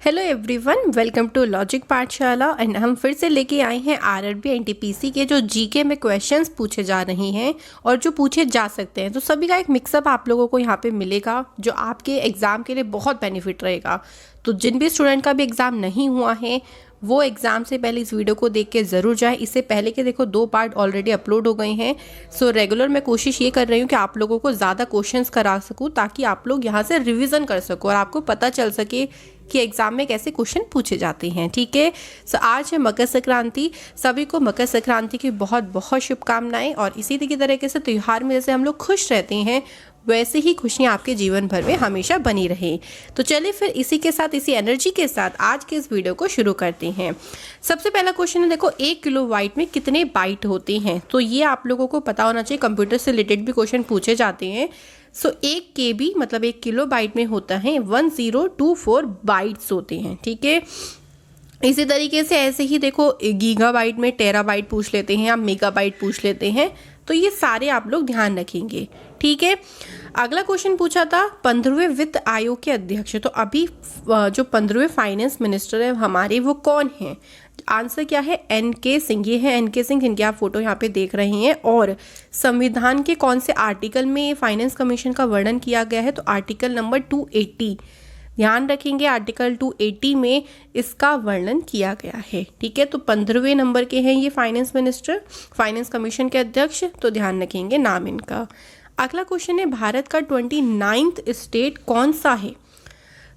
Hello everyone, welcome to logic Pathshala. And हम फिर से लेके आए हैं आरआरबी एनटीपीसी के जो जीके में क्वेश्चंस पूछे जा रहे हैं और जो पूछे जा सकते हैं। तो सभी का एक मिक्सअप आप लोगों को यहाँ पे मिलेगा जो आपके एग्ज़ाम के लिए बहुत बेनिफिट रहेगा। तो जिन भी स्टूडेंट का भी एग्ज़ाम नहीं हुआ है वो एग्ज़ाम से पहले इस वीडियो को देख के ज़रूर जाए। इससे पहले के देखो 2 पार्ट ऑलरेडी अपलोड हो गए हैं। सो रेगुलर मैं कोशिश ये कर रही हूँ कि आप लोगों को ज़्यादा क्वेश्चंस करा सकूँ ताकि आप लोग यहाँ से रिवीजन कर सको और आपको पता चल सके कि एग्ज़ाम में कैसे क्वेश्चन पूछे जाते हैं। ठीक है, सो आज है मकर संक्रांति। सभी को मकर संक्रांति की बहुत बहुत शुभकामनाएं। और इसी तरीके से त्यौहार में जैसे हम लोग खुश रहते हैं वैसे ही खुशियाँ आपके जीवन भर में हमेशा बनी रहे। तो चलिए फिर इसी के साथ, इसी एनर्जी के साथ आज के इस वीडियो को शुरू करते हैं। सबसे पहला क्वेश्चन है, देखो 1 किलोबाइट में कितने बाइट होते हैं। तो ये आप लोगों को पता होना चाहिए, कंप्यूटर से रिलेटेड भी क्वेश्चन पूछे जाते हैं। सो 1 KB मतलब 1 किलोबाइट में होता है 1024 बाइट्स होते हैं। ठीक है, इसी तरीके से ऐसे ही देखो गीगाबाइट में टेराबाइट पूछ लेते हैं या मेगाबाइट पूछ लेते हैं। तो ये सारे आप लोग ध्यान रखेंगे। ठीक है, अगला क्वेश्चन पूछा था 15वें वित्त आयोग के अध्यक्ष। तो अभी जो 15वें फाइनेंस मिनिस्टर है हमारे, वो कौन है? आंसर क्या है? NK सिंह। ये है NK सिंह, जिनकी आप फोटो यहाँ पे देख रहे हैं। और संविधान के कौन से आर्टिकल में फाइनेंस कमीशन का वर्णन किया गया है? तो आर्टिकल नंबर 280। ध्यान रखेंगे, आर्टिकल 280 में इसका वर्णन किया गया है। ठीक है, तो 15वें नंबर के हैं ये फाइनेंस मिनिस्टर, फाइनेंस कमीशन के अध्यक्ष। तो ध्यान रखेंगे नाम इनका। अगला क्वेश्चन है, भारत का 29th स्टेट कौन सा है?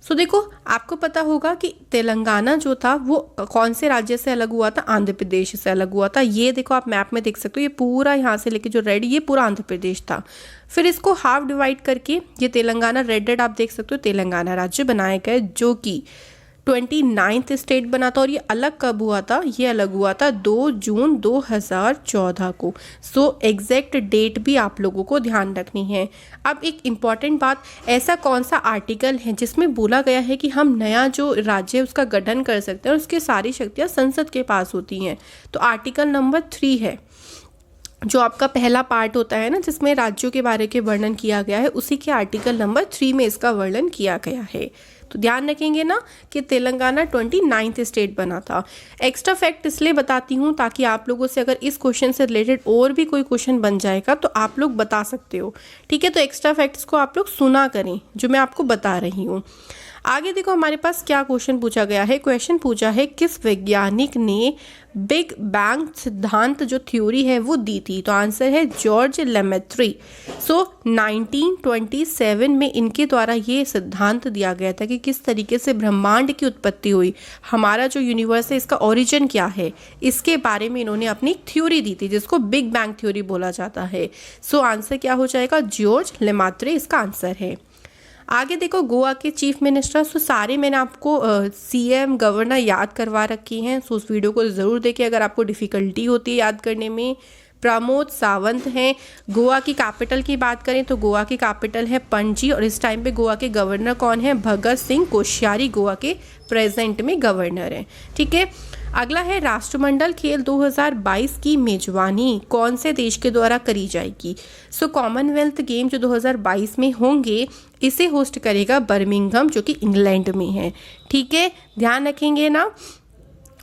सो देखो, आपको पता होगा कि तेलंगाना जो था वो कौन से राज्य से अलग हुआ था? आंध्र प्रदेश से अलग हुआ था। ये देखो आप मैप में देख सकते हो, ये पूरा यहाँ से लेके जो रेड, ये पूरा आंध्र प्रदेश था। फिर इसको हाफ डिवाइड करके ये तेलंगाना, रेड आप देख सकते हो, तेलंगाना राज्य बनाया गया जो कि 29th स्टेट बना था। और ये अलग कब हुआ था? ये अलग हुआ था 2 जून 2014 को। सो एग्जैक्ट डेट भी आप लोगों को ध्यान रखनी है। अब एक इम्पॉर्टेंट बात, ऐसा कौन सा आर्टिकल है जिसमें बोला गया है कि हम नया जो राज्य है उसका गठन कर सकते हैं और उसकी सारी शक्तियाँ संसद के पास होती हैं? तो आर्टिकल नंबर 3 है, जो आपका पहला पार्ट होता है ना जिसमें राज्यों के बारे के वर्णन किया गया है, उसी के आर्टिकल नंबर 3 में इसका वर्णन किया गया है। तो ध्यान रखेंगे ना कि तेलंगाना 29th स्टेट बना था। एक्स्ट्रा फैक्ट इसलिए बताती हूँ ताकि आप लोगों से अगर इस क्वेश्चन से रिलेटेड और भी कोई क्वेश्चन बन जाएगा तो आप लोग बता सकते हो। ठीक है, तो एक्स्ट्रा फैक्ट्स को आप लोग सुना करें जो मैं आपको बता रही हूँ। आगे देखो हमारे पास क्या क्वेश्चन पूछा गया है। क्वेश्चन पूछा है, किस वैज्ञानिक ने बिग बैंग सिद्धांत जो थ्योरी है वो दी थी? तो आंसर है जॉर्ज लेमेत्री। सो 1927 में इनके द्वारा ये सिद्धांत दिया गया था कि किस तरीके से ब्रह्मांड की उत्पत्ति हुई, हमारा जो यूनिवर्स है इसका ओरिजिन क्या है, इसके बारे में इन्होंने अपनी थ्योरी दी थी जिसको बिग बैंग थ्योरी बोला जाता है। सो आंसर क्या हो जाएगा? जॉर्ज लेमेत्री इसका आंसर है। आगे देखो गोवा के चीफ मिनिस्टर। सो सारे मैंने आपको CM गवर्नर याद करवा रखी हैं। सो उस वीडियो को ज़रूर देखें अगर आपको डिफ़िकल्टी होती है याद करने में। प्रमोद सावंत हैं। गोवा की कैपिटल की बात करें तो गोवा की कैपिटल है पणजी। और इस टाइम पे गोवा के गवर्नर कौन है? भगत सिंह कोश्यारी गोवा के प्रेजेंट में गवर्नर हैं। ठीक है, अगला है राष्ट्रमंडल खेल 2022 की मेजबानी कौन से देश के द्वारा करी जाएगी? सो कॉमनवेल्थ गेम जो 2022 में होंगे इसे होस्ट करेगा बर्मिंघम जो कि इंग्लैंड में है। ठीक है, ध्यान रखेंगे ना,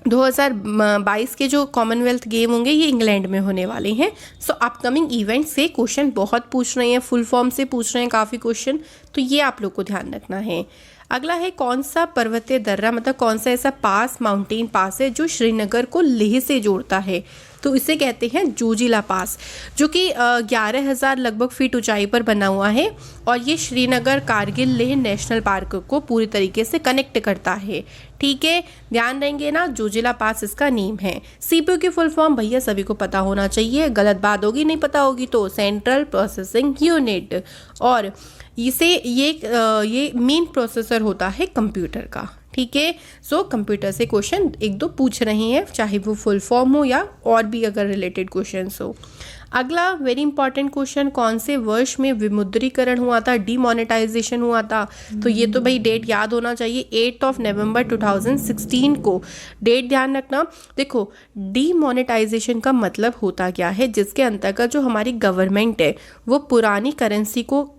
2022 के जो कॉमनवेल्थ गेम होंगे ये इंग्लैंड में होने वाले हैं। सो अपकमिंग इवेंट से क्वेश्चन बहुत पूछ रहे हैं, फुल फॉर्म से पूछ रहे हैं काफ़ी क्वेश्चन, तो ये आप लोग को ध्यान रखना है। अगला है, कौन सा पर्वतीय दर्रा मतलब कौन सा ऐसा पास, माउंटेन पास है जो श्रीनगर को लेह से जोड़ता है? तो इसे कहते हैं जोजिला पास, जो कि 11,000 लगभग फीट ऊंचाई पर बना हुआ है। और ये श्रीनगर कारगिल लेह नेशनल पार्क को पूरी तरीके से कनेक्ट करता है। ठीक है, ध्यान देंगे ना, जोजिला पास इसका नेम है। CPU की फुल फॉर्म भैया सभी को पता होना चाहिए, गलत बात होगी नहीं पता होगी तो सेंट्रल प्रोसेसिंग यूनिट। और ये मेन प्रोसेसर होता है कंप्यूटर का। ठीक है, सो कंप्यूटर से क्वेश्चन 1-2 पूछ रहे हैं, चाहे वो फुल फॉर्म हो या और भी अगर रिलेटेड क्वेश्चंस हो। अगला वेरी इंपॉर्टेंट क्वेश्चन, कौन से वर्ष में विमुद्रीकरण हुआ था, डीमोनेटाइजेशन हुआ था? तो ये तो भाई डेट याद होना चाहिए, 8 नवंबर 2016 को। डेट ध्यान रखना। देखो डीमोनेटाइजेशन का मतलब होता क्या है? जिसके अंतर्गत जो हमारी गवर्नमेंट है वो पुरानी करेंसी को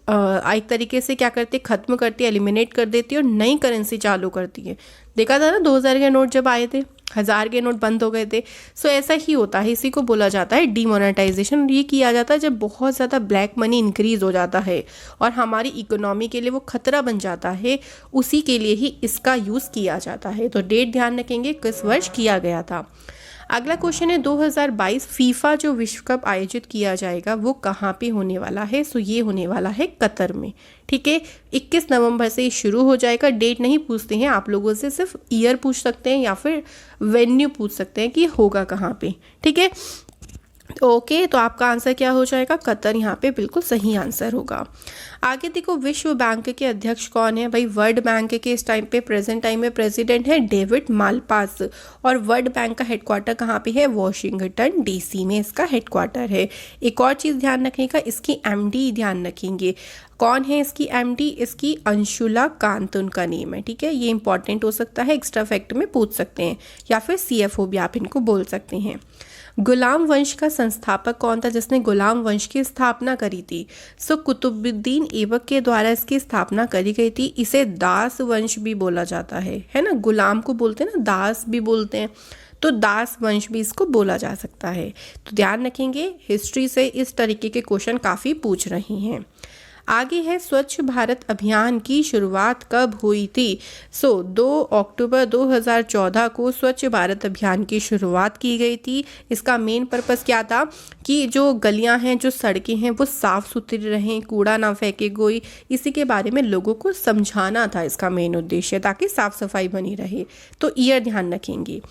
एक तरीके से क्या करती है, ख़त्म करती है, एलिमिनेट कर देती है और नई करेंसी चालू करती है। देखा था ना 2000 के नोट जब आए थे, 1000 के नोट बंद हो गए थे। सो ऐसा ही होता है, इसी को बोला जाता है डीमोनेटाइजेशन। ये किया जाता है जब बहुत ज़्यादा ब्लैक मनी इंक्रीज हो जाता है और हमारी इकोनॉमी के लिए वो खतरा बन जाता है, उसी के लिए ही इसका यूज़ किया जाता है। तो डेट ध्यान रखेंगे किस वर्ष किया गया था। अगला क्वेश्चन है 2022 फीफा जो विश्व कप आयोजित किया जाएगा वो कहाँ पे होने वाला है। सो ये होने वाला है कतर में। ठीक है, 21 नवंबर से शुरू हो जाएगा। डेट नहीं पूछते हैं आप लोगों से, सिर्फ ईयर पूछ सकते हैं या फिर वेन्यू पूछ सकते हैं कि होगा कहाँ पे। ठीक है, ओके, तो आपका आंसर क्या हो जाएगा, कतर यहाँ पे बिल्कुल सही आंसर होगा। आगे देखो, विश्व बैंक के अध्यक्ष कौन है भाई। वर्ल्ड बैंक के इस टाइम पे प्रेजेंट टाइम में प्रेसिडेंट है डेविड मालपास और वर्ल्ड बैंक का हेडक्वार्टर कहाँ पे है, वॉशिंगटन डीसी में इसका हेडक्वार्टर है। एक और चीज़ ध्यान रखिएगा, इसकी एमडी ध्यान रखेंगे। कौन है इसकी एमडी, इसकी अंशुला कांत उनका नेम है। ठीक है, ये इंपॉर्टेंट हो सकता है, एक्स्ट्रा फैक्ट में पूछ सकते हैं या फिर सीएफओ भी आप इनको बोल सकते हैं। गुलाम वंश का संस्थापक कौन था जिसने गुलाम वंश की स्थापना करी थी। सो कुतुबुद्दीन ऐबक के द्वारा इसकी स्थापना करी गई थी। इसे दास वंश भी बोला जाता है ना, गुलाम को बोलते हैं ना, दास भी बोलते हैं, तो दास वंश भी इसको बोला जा सकता है। तो ध्यान रखेंगे, हिस्ट्री से इस तरीके के क्वेश्चन काफ़ी पूछ रही हैं। आगे है स्वच्छ भारत अभियान की शुरुआत कब हुई थी। 2 अक्टूबर 2014 को स्वच्छ भारत अभियान की शुरुआत की गई थी। इसका मेन पर्पस क्या था कि जो गलियां हैं, जो सड़कें हैं, वो साफ़ सुथरी रहें, कूड़ा ना फेंके कोई, इसी के बारे में लोगों को समझाना था इसका मेन उद्देश्य, ताकि साफ़ सफाई बनी रहे। तो ईयर ध्यान रखेंगे।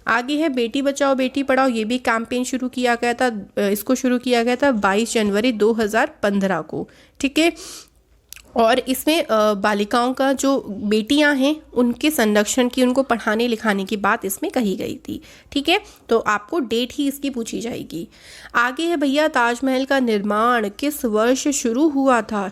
आगे है बेटी बचाओ बेटी पढ़ाओ, ये भी कैंपेन शुरू किया गया था। इसको शुरू किया गया था 22 जनवरी 2015 को। ठीक है, और इसमें बालिकाओं का जो बेटियां हैं उनके संरक्षण की, उनको पढ़ाने लिखाने की बात इसमें कही गई थी। ठीक है, तो आपको डेट ही इसकी पूछी जाएगी। आगे है भैया, ताजमहल का निर्माण किस वर्ष शुरू हुआ था।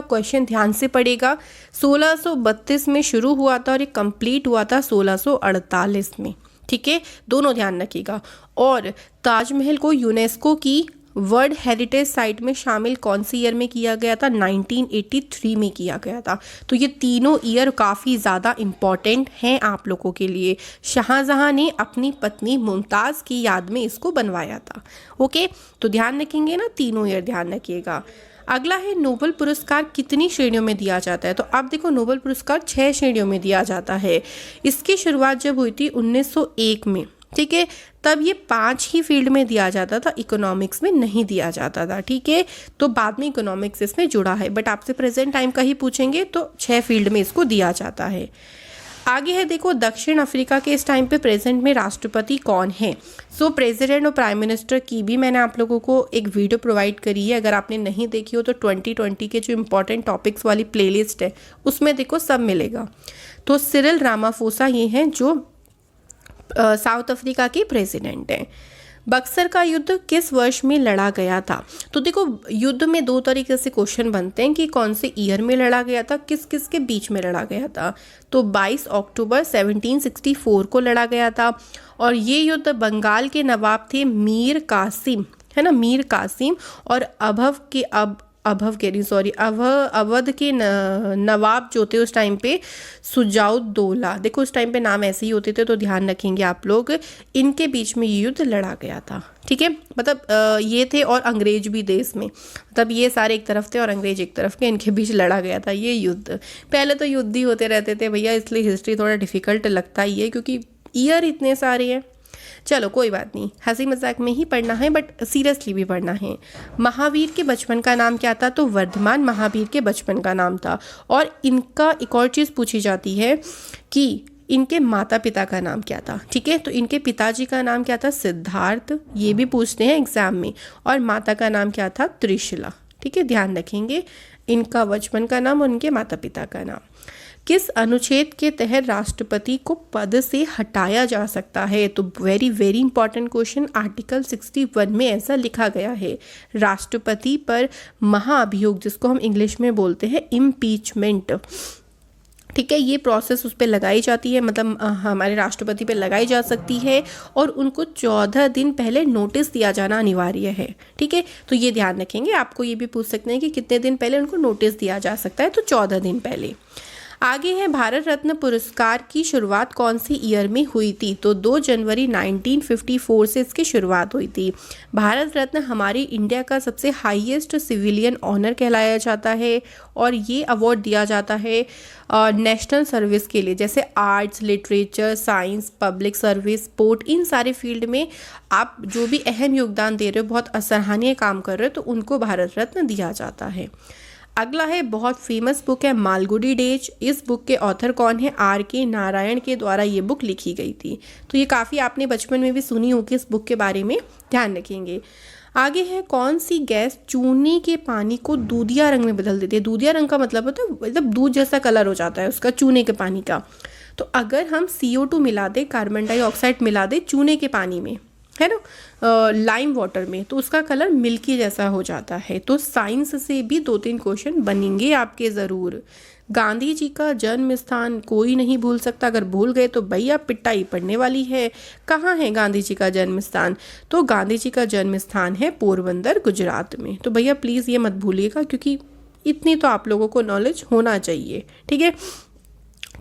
क्वेश्चन ध्यान से पड़ेगा। 1632 में शुरू हुआ था और ये कंप्लीट हुआ था 1648 में। ठीक है, दोनों ध्यान रखिएगा। और ताजमहल को यूनेस्को की वर्ल्ड हेरिटेज साइट में शामिल कौन सी ईयर में किया गया था, 1983 में किया गया था। तो ये तीनों ईयर काफ़ी ज़्यादा इम्पॉर्टेंट हैं आप लोगों के लिए। शाहजहां ने अपनी पत्नी मुमताज़ की याद में इसको बनवाया था। ओके, तो ध्यान रखेंगे ना, तीनों ईयर ध्यान रखिएगा। अगला है नोबेल पुरस्कार कितनी श्रेणियों में दिया जाता है। तो अब देखो, नोबेल पुरस्कार 6 श्रेणियों में दिया जाता है। इसकी शुरुआत जब हुई थी 1901 में। ठीक है, तब ये 5 ही फील्ड में दिया जाता था, इकोनॉमिक्स में नहीं दिया जाता था। ठीक है, तो बाद में इकोनॉमिक्स इसमें जुड़ा है, बट आपसे प्रेजेंट टाइम का ही पूछेंगे तो 6 फील्ड में इसको दिया जाता है। आगे है देखो, दक्षिण अफ्रीका के इस टाइम पे प्रेजेंट में राष्ट्रपति कौन है। प्रेसिडेंट और प्राइम मिनिस्टर की भी मैंने आप लोगों को एक वीडियो प्रोवाइड करी है, अगर आपने नहीं देखी हो तो 2020 के जो इंपॉर्टेंट टॉपिक्स वाली प्लेलिस्ट है उसमें देखो, सब मिलेगा। तो सिरिल रामाफोसा ये हैं जो साउथ अफ्रीका के प्रेसिडेंट हैं। बक्सर का युद्ध किस वर्ष में लड़ा गया था। तो देखो, युद्ध में 2 तरीके से क्वेश्चन बनते हैं कि कौन से ईयर में लड़ा गया था, किस किस के बीच में लड़ा गया था। तो 22 अक्टूबर 1764 को लड़ा गया था और ये युद्ध बंगाल के नवाब थे मीर कासिम, है ना, मीर कासिम, और अवध के नवाब जो थे उस टाइम पे सुजाउद्दौला, देखो उस टाइम पे नाम ऐसे ही होते थे, तो ध्यान रखेंगे आप लोग, इनके बीच में ये युद्ध लड़ा गया था। ठीक है, मतलब ये थे और अंग्रेज भी देश में, मतलब ये सारे एक तरफ थे और अंग्रेज एक तरफ के, इनके बीच लड़ा गया था ये युद्ध। पहले तो युद्ध ही होते रहते थे भैया, इसलिए हिस्ट्री थोड़ा डिफिकल्ट लगता ही है क्योंकि ईयर इतने सारे हैं। चलो कोई बात नहीं, हंसी मजाक में ही पढ़ना है बट सीरियसली भी पढ़ना है। महावीर के बचपन का नाम क्या था। तो वर्धमान महावीर के बचपन का नाम था। और इनका एक और चीज़ पूछी जाती है कि इनके माता पिता का नाम क्या था। ठीक है, तो इनके पिताजी का नाम क्या था, सिद्धार्थ, ये भी पूछते हैं एग्जाम में, और माता का नाम क्या था, त्रिशला। ठीक है, ध्यान रखेंगे इनका बचपन का नाम और इनके माता पिता का नाम। किस अनुच्छेद के तहत राष्ट्रपति को पद से हटाया जा सकता है। तो very very important question, article 61 में ऐसा लिखा गया है, राष्ट्रपति पर महाअभियोग, जिसको हम इंग्लिश में बोलते हैं इम्पीचमेंट। ठीक है। ये प्रोसेस उस पर लगाई जाती है, मतलब हमारे राष्ट्रपति पे लगाई जा सकती है, और उनको 14 दिन पहले नोटिस दिया जाना अनिवार्य है। ठीक है, तो ये ध्यान रखेंगे। आपको ये भी पूछ सकते हैं कि कितने दिन पहले उनको नोटिस दिया जा सकता है, तो 14 दिन पहले। आगे है भारत रत्न पुरस्कार की शुरुआत कौन सी ईयर में हुई थी? तो 2 जनवरी 1954 से इसकी शुरुआत हुई थी। भारत रत्न हमारी इंडिया का सबसे हाईएस्ट सिविलियन ऑनर कहलाया जाता है, और ये अवार्ड दिया जाता है नेशनल सर्विस के लिए, जैसे arts, literature, science, public service, sport, इन सारे फील्ड में आप जो भी अहम योगदान दे रहे हो, बहुत असराहनीय काम कर रहे हो, तो उनको भारत रत्न दिया जाता है। अगला है, बहुत फेमस बुक है मालगुडी डेज। इस बुक के ऑथर कौन है? R.K. नारायण के द्वारा ये बुक लिखी गई थी। तो ये काफ़ी आपने बचपन में भी सुनी होगी इस बुक के बारे में, ध्यान रखेंगे। आगे है, कौन सी गैस चूने के पानी को दूधिया रंग में बदल देती है? दूधिया रंग का मतलब होता है मतलब दूध जैसा कलर हो जाता है उसका, चूने के पानी का। तो अगर हम CO2 मिला दें, कार्बन डाइऑक्साइड मिला दें चूने के पानी में, है ना, लाइम वाटर में, तो उसका कलर मिल्की जैसा हो जाता है। तो साइंस से भी 2-3 क्वेश्चन बनेंगे आपके ज़रूर। गांधी जी का जन्म स्थान कोई नहीं भूल सकता, अगर भूल गए तो भैया पिटाई पड़ने वाली है। कहाँ है गांधी जी का जन्म स्थान? तो गांधी जी का जन्म स्थान है पोरबंदर, गुजरात में। तो भैया प्लीज़ ये मत भूलिएगा, क्योंकि इतनी तो आप लोगों को नॉलेज होना चाहिए। ठीक है,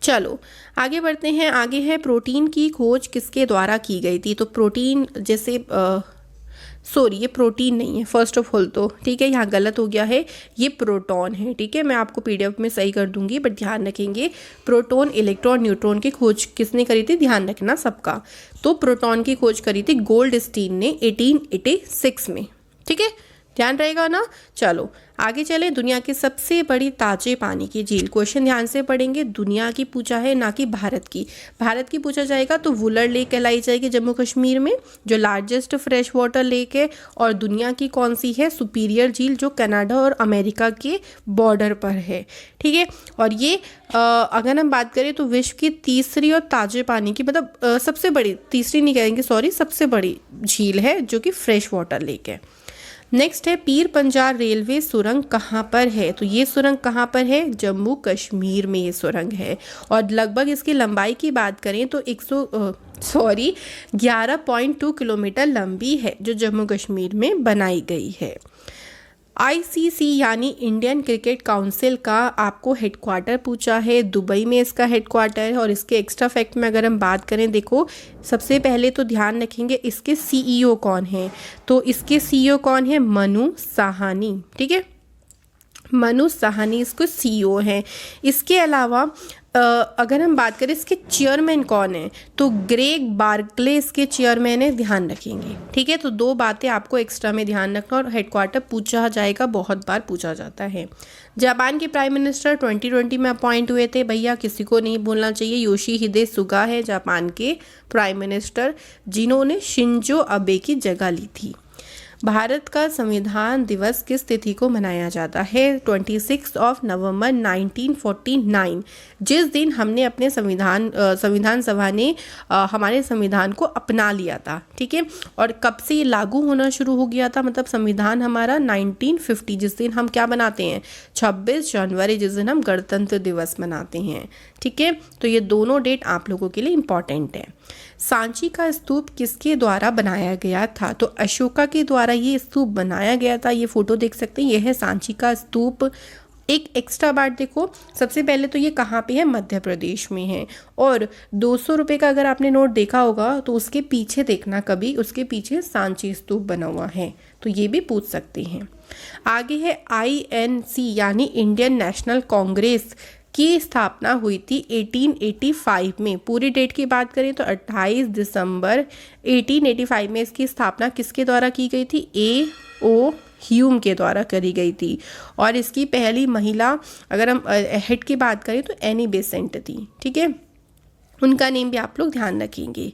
चलो आगे बढ़ते हैं। आगे है, प्रोटीन की खोज किसके द्वारा की गई थी? तो प्रोटीन जैसे ये प्रोटीन नहीं है फर्स्ट ऑफ ऑल, तो ठीक है, यहाँ गलत हो गया है, ये प्रोटॉन है। ठीक है, मैं आपको PDF में सही कर दूंगी, बट ध्यान रखेंगे प्रोटॉन, इलेक्ट्रॉन, न्यूट्रॉन की खोज किसने करी थी? ध्यान रखना सबका। तो प्रोटॉन की खोज करी थी गोल्डस्टीन ने 1886 में। ठीक है, ध्यान रहेगा ना। चलो आगे चले। दुनिया की सबसे बड़ी ताजे पानी की झील, क्वेश्चन ध्यान से पढ़ेंगे। दुनिया की पूछा है, ना कि भारत की। भारत की पूछा जाएगा तो वुलर लेक कहलाई जाएगी जम्मू कश्मीर में, जो लार्जेस्ट फ्रेश वाटर लेक है। और दुनिया की कौन सी है? सुपीरियर झील, जो कनाडा और अमेरिका के बॉर्डर पर है। ठीक है, और ये अगर हम बात करें तो विश्व की तीसरी और ताजे पानी की, मतलब सबसे बड़ी, तीसरी नहीं कहेंगे सॉरी, सबसे बड़ी झील है, जो कि फ्रेश वाटर लेक है। नेक्स्ट है, पीर पंजाल रेलवे सुरंग कहाँ पर है? तो ये सुरंग कहाँ पर है? जम्मू कश्मीर में ये सुरंग है। और लगभग इसकी लंबाई की बात करें तो 11.2 किलोमीटर लंबी है, जो जम्मू कश्मीर में बनाई गई है। ICC यानी इंडियन क्रिकेट काउंसिल का आपको हेडक्वार्टर पूछा है, दुबई में इसका हेडक्वार्टर है। और इसके एक्स्ट्रा फैक्ट में अगर हम बात करें, देखो सबसे पहले तो ध्यान रखेंगे इसके CEO कौन है? तो इसके CEO कौन है? मनु साहनी। ठीक है, मनु साहनी इसको CEO हैं। इसके अलावा अगर हम बात करें इसके चेयरमैन कौन है, तो ग्रेग बार्कले इसके चेयरमैन है, ध्यान रखेंगे। ठीक है, तो 2 बातें आपको एक्स्ट्रा में ध्यान रखना। और हेडक्वार्टर पूछा जाएगा, बहुत बार पूछा जाता है। जापान के प्राइम मिनिस्टर 2020 में अपॉइंट हुए थे, भैया किसी को नहीं भूलना चाहिए, योशिहिदे सुगा है जापान के प्राइम मिनिस्टर, जिन्होंने शिंजो अबे की जगह ली थी। भारत का संविधान दिवस किस तिथि को मनाया जाता है? 26 नवंबर 1949, जिस दिन हमने अपने संविधान सभा ने हमारे संविधान को अपना लिया था। ठीक है, और कब से ये लागू होना शुरू हो गया था? मतलब संविधान हमारा 1950, जिस दिन हम क्या बनाते हैं? 26 जनवरी, जिस दिन हम गणतंत्र दिवस मनाते हैं। ठीक है, तो ये दोनों डेट आप लोगों के लिए इम्पॉर्टेंट है। सांची का स्तूप किसके द्वारा बनाया गया था? तो अशोका के द्वारा ये स्तूप बनाया गया था। ये फोटो देख सकते हैं, ये है सांची का स्तूप। एक एक्स्ट्रा बात देखो, सबसे पहले तो ये कहाँ पे है? मध्य प्रदेश में है। और 200 रुपये का अगर आपने नोट देखा होगा तो उसके पीछे देखना कभी, उसके पीछे सांची स्तूप बना हुआ है, तो ये भी पूछ सकते हैं। आगे है, INC यानी इंडियन नेशनल कांग्रेस की स्थापना हुई थी 1885 में। पूरी डेट की बात करें तो 28 दिसंबर 1885 में इसकी स्थापना किसके द्वारा की गई थी? A.O. ह्यूम के द्वारा करी गई थी। और इसकी पहली महिला अगर हम हेड की बात करें तो एनी बेसेंट थी। ठीक है, उनका नेम भी आप लोग ध्यान रखेंगे।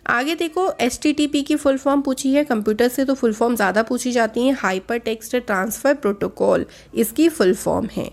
आगे देखो, HTTP की फुल फॉर्म पूछी है, कंप्यूटर से तो फुल फॉर्म ज़्यादा पूछी जाती हैं। हाइपर टेक्स्ट ट्रांसफ़र प्रोटोकॉल इसकी फुल फॉर्म है।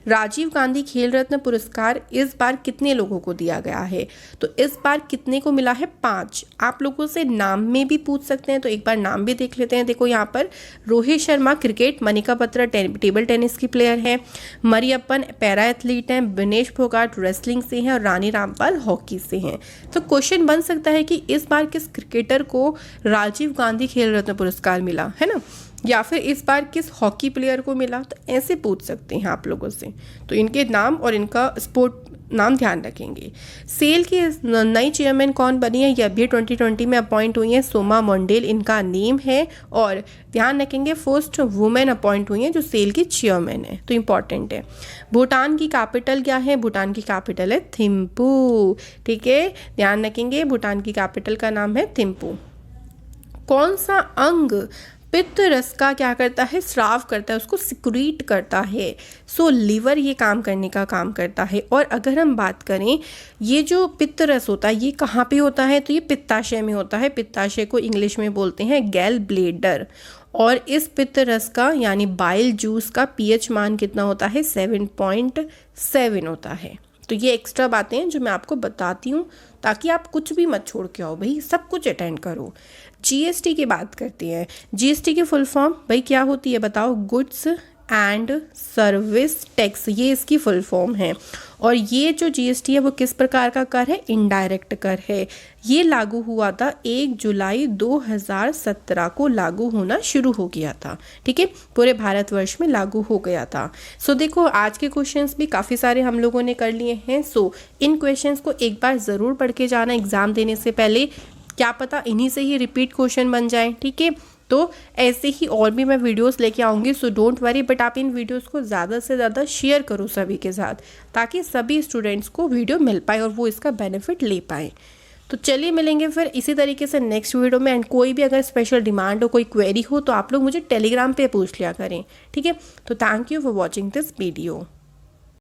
राजीव गांधी खेल रत्न पुरस्कार इस बार कितने लोगों को दिया गया है? तो इस बार कितने को मिला है? 5। आप लोगों से नाम में भी पूछ सकते हैं, तो एक बार नाम भी देख लेते हैं। देखो यहाँ पर Rohit Sharma cricket, Manika Batra table tennis की प्लेयर है, मरियप्पन पैरा एथलीट हैं, विनेश फोगाट रेसलिंग से हैं और रानी रामपाल हॉकी से हैं। तो क्वेश्चन बन सकता है कि इस बार किस क्रिकेटर को राजीव गांधी खेल रत्न पुरस्कार मिला है ना, या फिर इस बार किस हॉकी प्लेयर को मिला। तो ऐसे पूछ सकते हैं आप लोगों से, तो इनके नाम और इनका स्पोर्ट नाम ध्यान रखेंगे। सेल की नई चेयरमैन कौन बनी है? ये अभी 2020 में अपॉइंट हुई हैं, सोमा मोंडेल इनका नेम है। और ध्यान रखेंगे फर्स्ट वुमेन अपॉइंट हुई हैं जो सेल की चेयरमैन है, तो इम्पॉर्टेंट है। भूटान की कैपिटल क्या है? भूटान की कैपिटल है थिम्पू। ठीक है, ध्यान रखेंगे भूटान की कैपिटल का नाम है थिम्पू। कौन सा अंग पित्त रस का क्या करता है? स्राव करता है, उसको सिक्रीट करता है। सो लीवर ये काम करने का काम करता है। और अगर हम बात करें ये जो पित्त रस होता है ये कहाँ पे होता है? तो ये पित्ताशय में होता है। पित्ताशय को इंग्लिश में बोलते हैं गैल ब्लेडर। और इस पित्त रस का यानी बाइल जूस का pH मान कितना होता है? 7.7 होता है। तो ये एक्स्ट्रा बातें हैं जो मैं आपको बताती हूँ ताकि आप कुछ भी मत छोड़ के आओ भाई, सब कुछ अटेंड करो। GST की बात करते हैं। GST की फुल फॉर्म भाई क्या होती है बताओ? गुड्स एंड सर्विस टैक्स, ये इसकी फुल फॉर्म है। और ये जो GST है वो किस प्रकार का कर है? इनडायरेक्ट कर है। ये लागू हुआ था 1 जुलाई 2017 को लागू होना शुरू हो गया था। ठीक है, पूरे भारतवर्ष में लागू हो गया था। सो देखो आज के क्वेश्चंस भी काफ़ी सारे हम लोगों ने कर लिए हैं। सो इन क्वेश्चंस को एक बार ज़रूर पढ़ के जाना एग्ज़ाम देने से पहले, क्या पता इन्हीं से ही रिपीट क्वेश्चन बन जाए। ठीक है, तो ऐसे ही और भी मैं वीडियोस लेके आऊँगी, सो डोंट वरी। बट आप इन वीडियोस को ज़्यादा से ज़्यादा शेयर करो सभी के साथ, ताकि सभी स्टूडेंट्स को वीडियो मिल पाए और वो इसका बेनिफिट ले पाए। तो चलिए मिलेंगे फिर इसी तरीके से नेक्स्ट वीडियो में। एंड कोई भी अगर स्पेशल डिमांड हो, कोई क्वेरी हो, तो आप लोग मुझे टेलीग्राम पे पूछ लिया करें। ठीक है, तो thank you for watching this video.